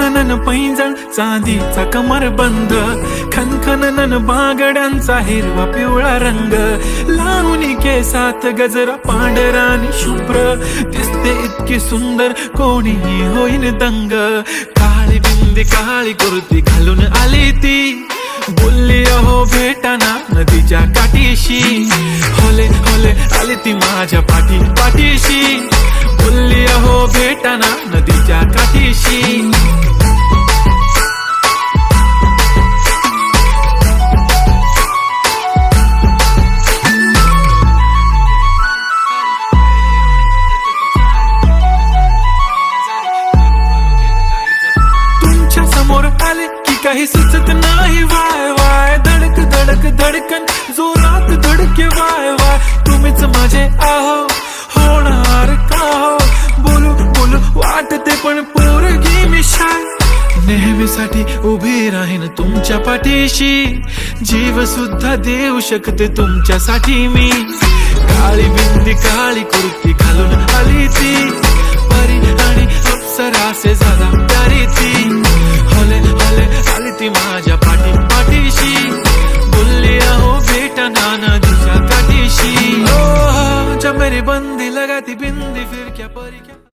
खनखनन पैंजण चांदीचा कमरबंद, खनखनन बागड्यांचा हिरवा पिवळा रंग, लावणी केसात गजरा पांढरा आणि शुभ्र, दिसते इतकी सुंदर कोणीही होईन दंग. काळी बिंदी काळी कुर्ती घालून आली ती, बोलली अहो भेटाना नदीच्या काठीशी. होले होले आली ती माझ्या पाठीशी, बोलली अहो भेटाना नदीच्या काठीशी. तुमच्या समोर आले की काही सुचत नाही, वाय वाय धडक धडक धडकन जोरात धडके, वाय वाय तुम्हीच माझे आहो, होणार का हो. बोलू बोलू वाटते पण पोरगी मी शाय, नेहमीसाठी उभी राहीन तुमच्या पाठीशी, जीव सुद्धा देऊ शकते तुमच्यासाठी मी. काळी बिंदी काळी कुर्ती घालून आली ती, परी आणि अप्सरा से ज्यादा प्यारी ती. होले होले आली ती माझ्या पाठीशी, बोलली अहो भेटना नदीच्या काठीशी. जब मेरी बंदी लगाती बिंदी फिर क्या परी क्या.